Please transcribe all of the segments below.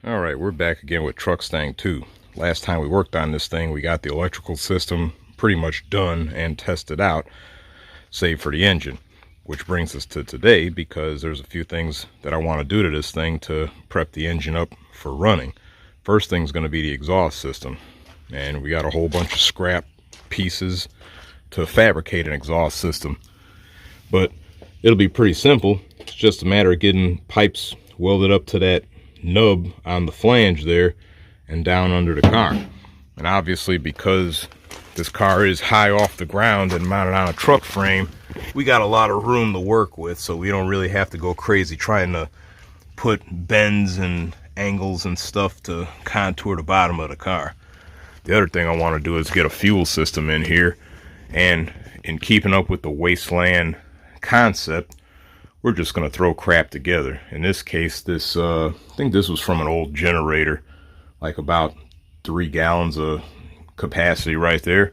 All right, we're back again with Truckstang 2. Last time we worked on this thing, we got the electrical system pretty much done and tested out, save for the engine. Which brings us to today, because there's a few things that I want to do to this thing to prep the engine up for running. First thing's going to be the exhaust system. And we got a whole bunch of scrap pieces to fabricate an exhaust system. But it'll be pretty simple. It's just a matter of getting pipes welded up to that nub on the flange there and down under the car. And obviously, because this car is high off the ground and mounted on a truck frame, we got a lot of room to work with, so we don't really have to go crazy trying to put bends and angles and stuff to contour the bottom of the car. The other thing I want to do is get a fuel system in here, and in keeping up with the wasteland concept, we're just going to throw crap together. In this case, this I think this was from an old generator, like about 3 gallons of capacity right there.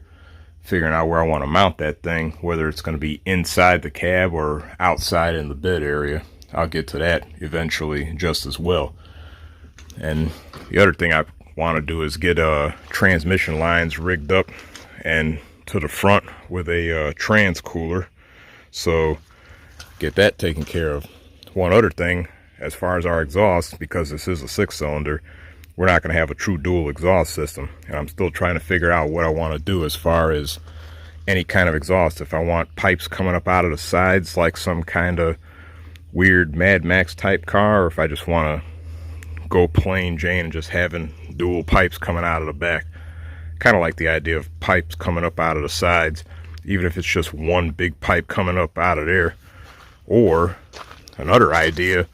Figuring out where I want to mount that thing, whether it's going to be inside the cab or outside in the bed area. I'll get to that eventually just as well. And the other thing I want to do is get transmission lines rigged up and to the front with a trans cooler. So get that taken care of. One other thing, as far as our exhaust, because this is a 6-cylinder, we're not going to have a true dual exhaust system. And I'm still trying to figure out what I want to do as far as any kind of exhaust. If I want pipes coming up out of the sides like some kind of weird Mad Max type car, or if I just want to go plain Jane and just having dual pipes coming out of the back. Kind of like the idea of pipes coming up out of the sides, even if it's just one big pipe coming up out of there. Or another idea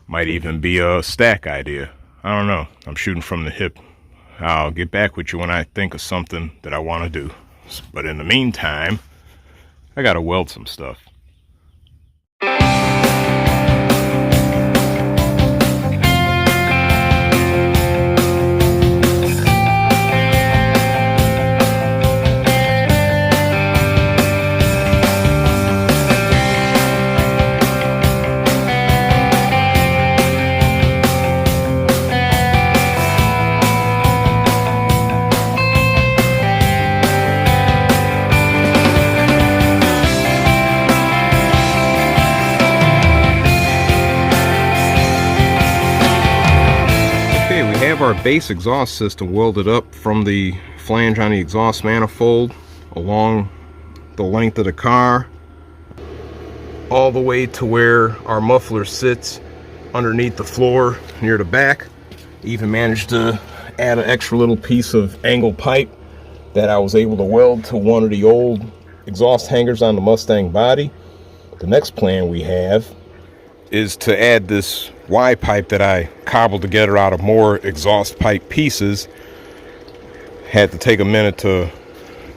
might even be a stack idea. I don't know. I'm shooting from the hip. I'll get back with you when I think of something that I want to do. But in the meantime, I gotta weld some stuff. Our base exhaust system welded up from the flange on the exhaust manifold along the length of the car all the way to where our muffler sits underneath the floor near the back. Even managed to add an extra little piece of angle pipe that I was able to weld to one of the old exhaust hangers on the Mustang body. The next plan we have is to add this Y pipe that I cobbled together out of more exhaust pipe pieces. Had to take a minute to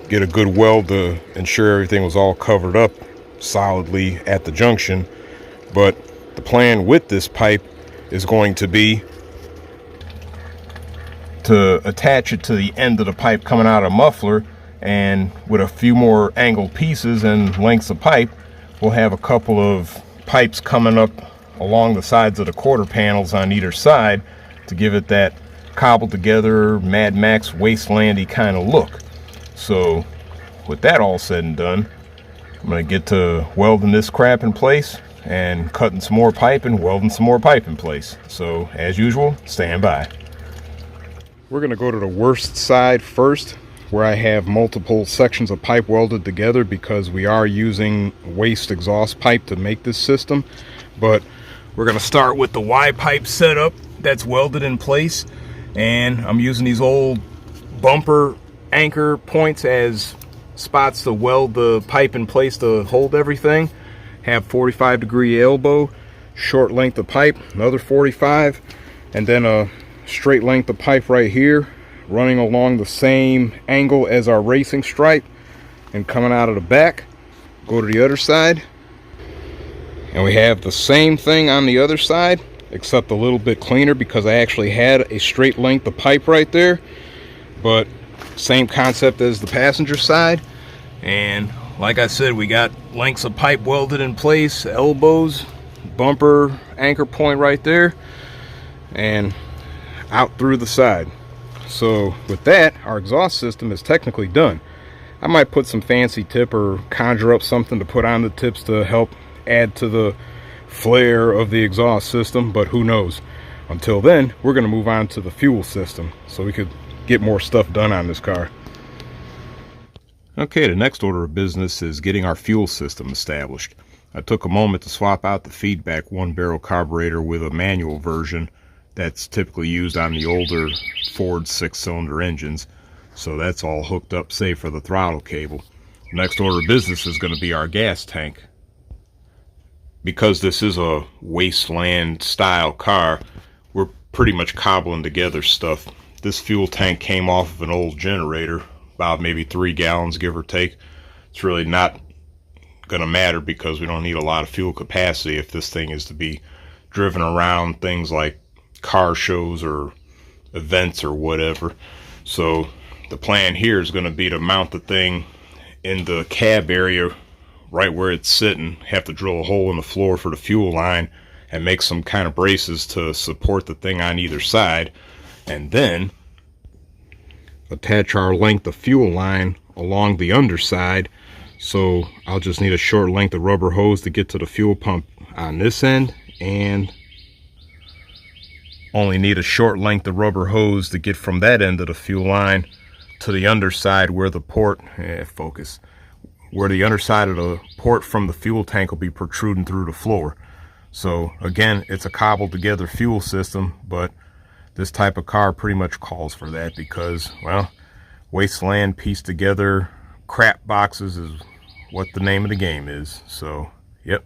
get a good weld to ensure everything was all covered up solidly at the junction. But the plan with this pipe is going to be to attach it to the end of the pipe coming out of the muffler, and with a few more angled pieces and lengths of pipe, we'll have a couple of pipes coming up along the sides of the quarter panels on either side to give it that cobbled together Mad Max wastelandy kind of look. So with that all said and done, I'm going to get to welding this crap in place and cutting some more pipe and welding some more pipe in place. So as usual, stand by. We're going to go to the worst side first, where I have multiple sections of pipe welded together because we are using waste exhaust pipe to make this system. But we're going to start with the Y pipe setup that's welded in place, and I'm using these old bumper anchor points as spots to weld the pipe in place to hold everything. Have 45-degree elbow, short length of pipe, another 45, and then a straight length of pipe right here running along the same angle as our racing stripe and coming out of the back. Go to the other side, and we have the same thing on the other side, except a little bit cleaner because I actually had a straight length of pipe right there. But same concept as the passenger side. And like I said, we got lengths of pipe welded in place, elbows, bumper anchor point right there. And out through the side. So with that, our exhaust system is technically done. I might put some fancy tip or conjure up something to put on the tips to help add to the flair of the exhaust system, but who knows. Until then, we're going to move on to the fuel system so we could get more stuff done on this car. Okay, the next order of business is getting our fuel system established. I took a moment to swap out the feedback 1-barrel carburetor with a manual version that's typically used on the older Ford 6-cylinder engines. So that's all hooked up save for the throttle cable. The next order of business is going to be our gas tank. Because this is a wasteland style car, we're pretty much cobbling together stuff. This fuel tank came off of an old generator, about maybe 3 gallons give or take. It's really not going to matter because we don't need a lot of fuel capacity if this thing is to be driven around things like car shows or events or whatever. So the plan here is going to be to mount the thing in the cab area right where it's sitting. Have to drill a hole in the floor for the fuel line and make some kind of braces to support the thing on either side, and then attach our length of fuel line along the underside. So I'll just need a short length of rubber hose to get to the fuel pump on this end, and only need a short length of rubber hose to get from that end of the fuel line to the underside where the port, where the underside of the port from the fuel tank will be protruding through the floor. So again, it's a cobbled together fuel system, but this type of car pretty much calls for that because, well, wasteland pieced together crap boxes is what the name of the game is. So, yep.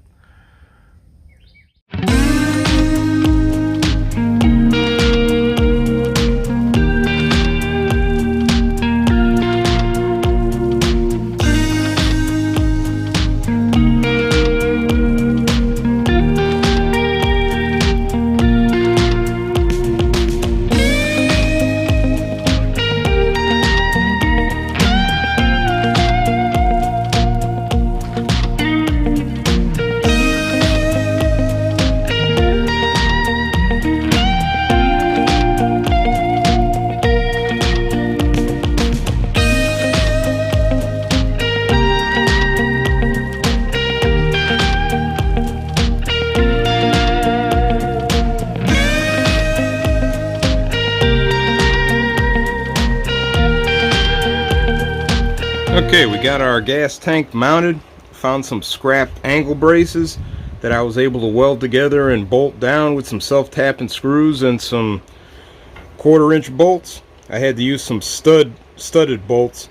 Okay, we got our gas tank mounted. Found some scrap angle braces that I was able to weld together and bolt down with some self-tapping screws and some 1/4-inch bolts. I had to use some studded bolts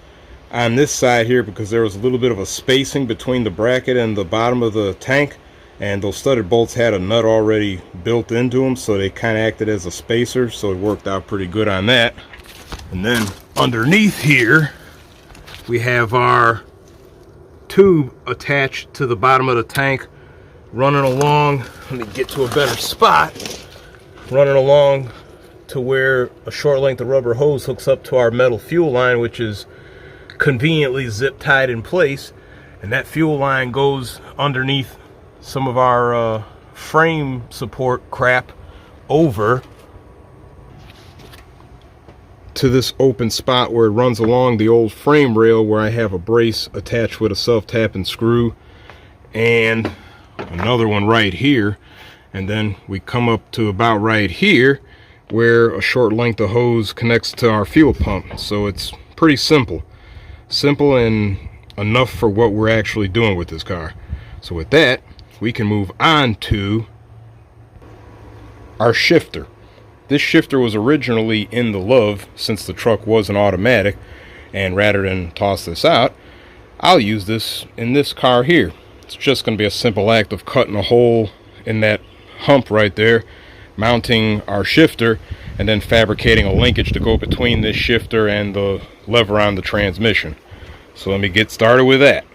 on this side here because there was a little bit of a spacing between the bracket and the bottom of the tank, and those studded bolts had a nut already built into them, so they kind of acted as a spacer, so it worked out pretty good on that. And then underneath here we have our tube attached to the bottom of the tank, running along. Let me get to a better spot. Running along to where a short length of rubber hose hooks up to our metal fuel line, which is conveniently zip tied in place. And that fuel line goes underneath some of our frame support crap over to this open spot where it runs along the old frame rail, where I have a brace attached with a self-tapping screw and another one right here. And then we come up to about right here where a short length of hose connects to our fuel pump. So it's pretty simple and enough for what we're actually doing with this car. So with that, we can move on to our shifter. This shifter was originally in the Love since the truck was an automatic, and rather than toss this out, I'll use this in this car here. It's just going to be a simple act of cutting a hole in that hump right there, mounting our shifter, and then fabricating a linkage to go between this shifter and the lever on the transmission. So let me get started with that.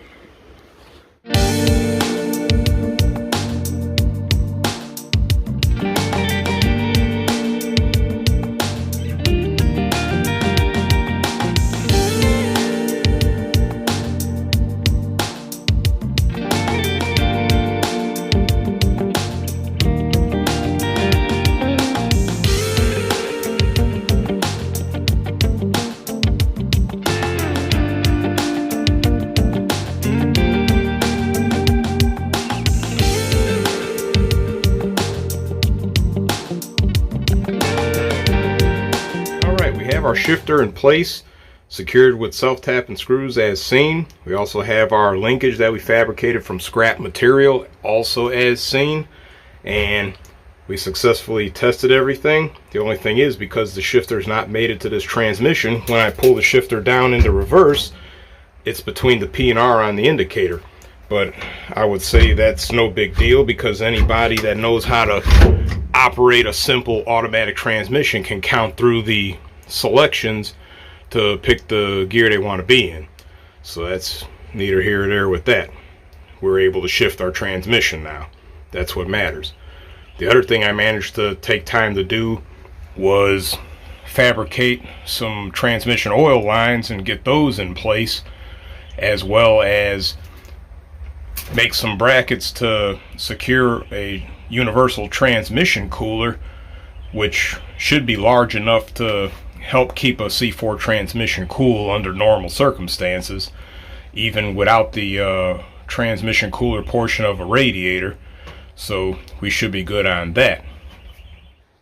have our shifter in place, secured with self-tapping screws as seen. We also have our linkage that we fabricated from scrap material, also as seen. And we successfully tested everything. The only thing is, because the shifter's not mated to this transmission, when I pull the shifter down into reverse, it's between the P and R on the indicator. But I would say that's no big deal, because anybody that knows how to operate a simple automatic transmission can count through the selections to pick the gear they want to be in. So that's neither here nor there with that. We're able to shift our transmission now. That's what matters. The other thing I managed to take time to do was fabricate some transmission oil lines and get those in place, as well as make some brackets to secure a universal transmission cooler, which should be large enough to help keep a C4 transmission cool under normal circumstances, even without the transmission cooler portion of a radiator. So we should be good on that.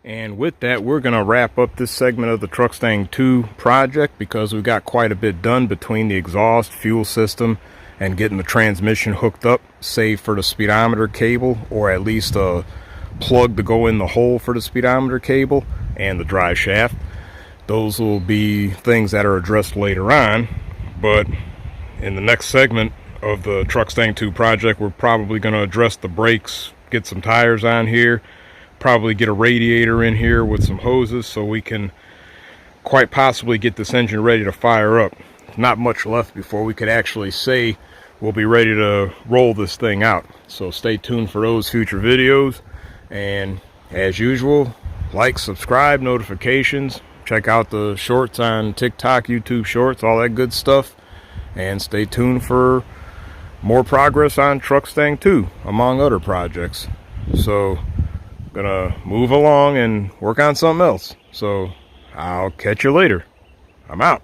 And with that, we're going to wrap up this segment of the Truckstang 2 project, because we've got quite a bit done between the exhaust, fuel system, and getting the transmission hooked up, save for the speedometer cable, or at least a plug to go in the hole for the speedometer cable, and the drive shaft. Those will be things that are addressed later on. But in the next segment of the Truckstang 2 project, we're probably going to address the brakes, get some tires on here, probably get a radiator in here with some hoses, so we can quite possibly get this engine ready to fire up. Not much left before we could actually say we'll be ready to roll this thing out. So stay tuned for those future videos. And as usual, like, subscribe, notifications, check out the shorts on TikTok, YouTube shorts, all that good stuff. And stay tuned for more progress on Truckstang 2, among other projects. So gonna move along and work on something else. So I'll catch you later. I'm out.